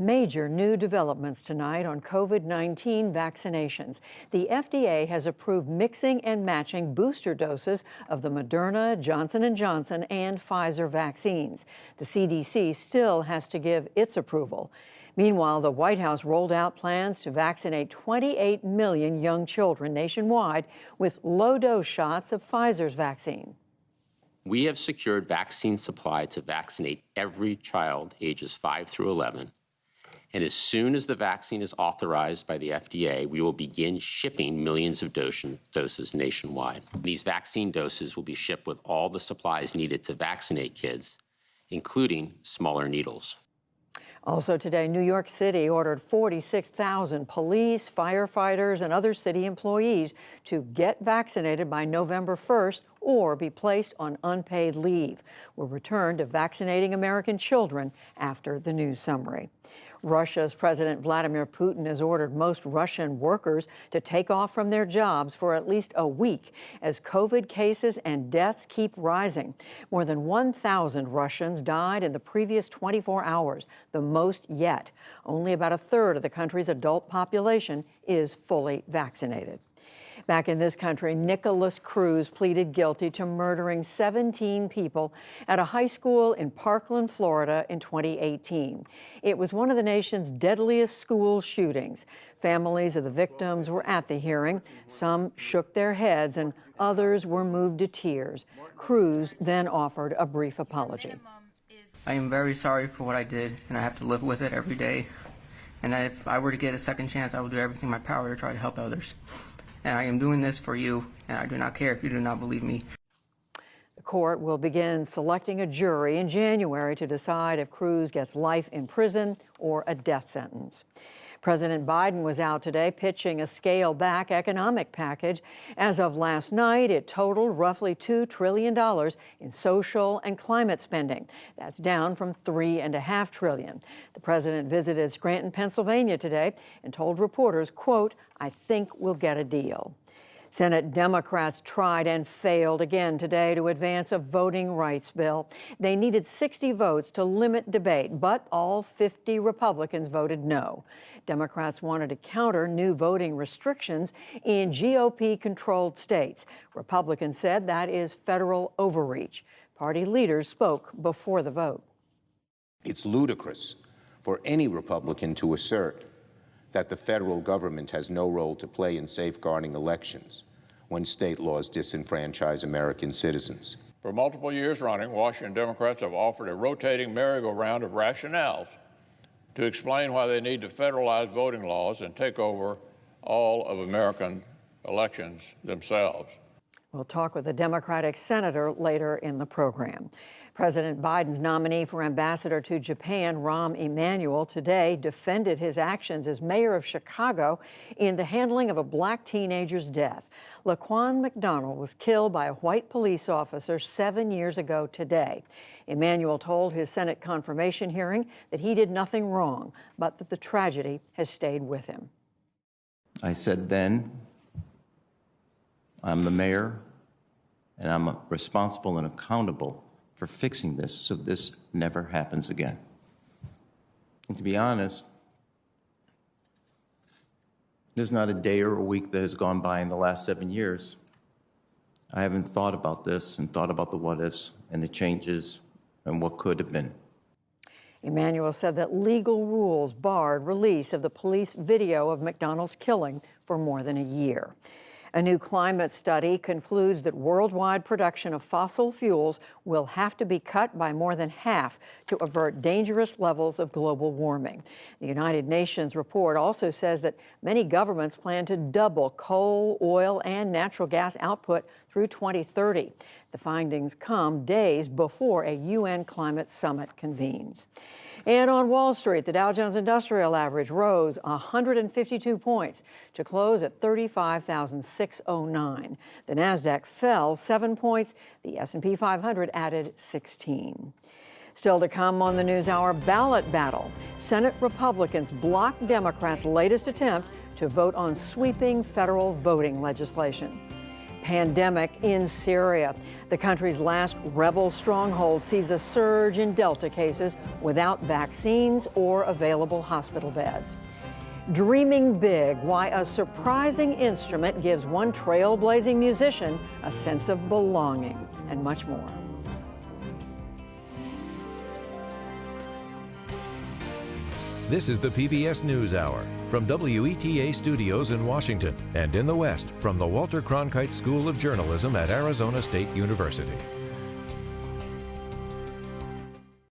Major new developments tonight on COVID-19 vaccinations. The FDA has approved mixing and matching booster doses of the Moderna, Johnson & Johnson, and Pfizer vaccines. The CDC still has to give its approval. Meanwhile, the White House rolled out plans to vaccinate 28 million young children nationwide with low-dose shots of Pfizer's vaccine. We have secured vaccine supply to vaccinate every child ages 5 through 11. And as soon as the vaccine is authorized by the FDA, we will begin shipping millions of doses nationwide. These vaccine doses will be shipped with all the supplies needed to vaccinate kids, including smaller needles. Also today, New York City ordered 46,000 police, firefighters, and other city employees to get vaccinated by November 1st or be placed on unpaid leave. We'll return to vaccinating American children after the news summary. Russia's President Vladimir Putin has ordered most Russian workers to take off from their jobs for at least a week as COVID cases and deaths keep rising. More than 1,000 Russians died in the previous 24 hours, the most yet. Only about a third of the country's adult population is fully vaccinated. Back in this country, Nicholas Cruz pleaded guilty to murdering 17 people at a high school in Parkland, Florida in 2018. It was one of the nation's deadliest school shootings. Families of the victims were at the hearing. Some shook their heads and others were moved to tears. Cruz then offered a brief apology. I am very sorry for what I did, and I have to live with it every day. And that if I were to get a second chance, I will do everything in my power to try to help others. And I am doing this for you, and I do not care if you do not believe me. The court will begin selecting a jury in January to decide if Cruz gets life in prison or a death sentence. President Biden was out today pitching a scaled-back economic package. As of last night, it totaled roughly $2 trillion in social and climate spending. That's down from $3.5 trillion. The president visited Scranton, Pennsylvania today and told reporters, quote, "I think we'll get a deal." Senate Democrats tried and failed again today to advance a voting rights bill. They needed 60 votes to limit debate, but all 50 Republicans voted no. Democrats wanted to counter new voting restrictions in GOP-controlled states. Republicans said that is federal overreach. Party leaders spoke before the vote. It's ludicrous for any Republican to assert that the federal government has no role to play in safeguarding elections when state laws disenfranchise American citizens. For multiple years running, Washington Democrats have offered a rotating merry-go-round of rationales to explain why they need to federalize voting laws and take over all of American elections themselves. We'll talk with a Democratic senator later in the program. President Biden's nominee for ambassador to Japan, Rahm Emanuel, today defended his actions as mayor of Chicago in the handling of a black teenager's death. Laquan McDonald was killed by a white police officer 7 years ago today. Emanuel told his Senate confirmation hearing that he did nothing wrong, but that the tragedy has stayed with him. I said then, I'm the mayor, and I'm responsible and accountable for fixing this so this never happens again. And to be honest, there's not a day or a week that has gone by in the last 7 years I haven't thought about this and thought about the what-ifs and the changes and what could have been. Emanuel said that legal rules barred release of the police video of McDonald's killing for more than a year. A new climate study concludes that worldwide production of fossil fuels will have to be cut by more than half to avert dangerous levels of global warming. The United Nations report also says that many governments plan to double coal, oil, and natural gas output through 2030. The findings come days before a UN climate summit convenes. And on Wall Street, the Dow Jones Industrial Average rose 152 points to close at 35,609. The Nasdaq fell 7 points. The S&P 500 added 16. Still to come on the NewsHour, ballot battle. Senate Republicans blocked Democrats' latest attempt to vote on sweeping federal voting legislation. pandemic in Syria. The country's last rebel stronghold sees a surge in Delta cases without vaccines or available hospital beds. Dreaming big, why a surprising instrument gives one trailblazing musician a sense of belonging, and much more. This is the PBS NewsHour from WETA Studios in Washington and in the West from the Walter Cronkite School of Journalism at Arizona State University.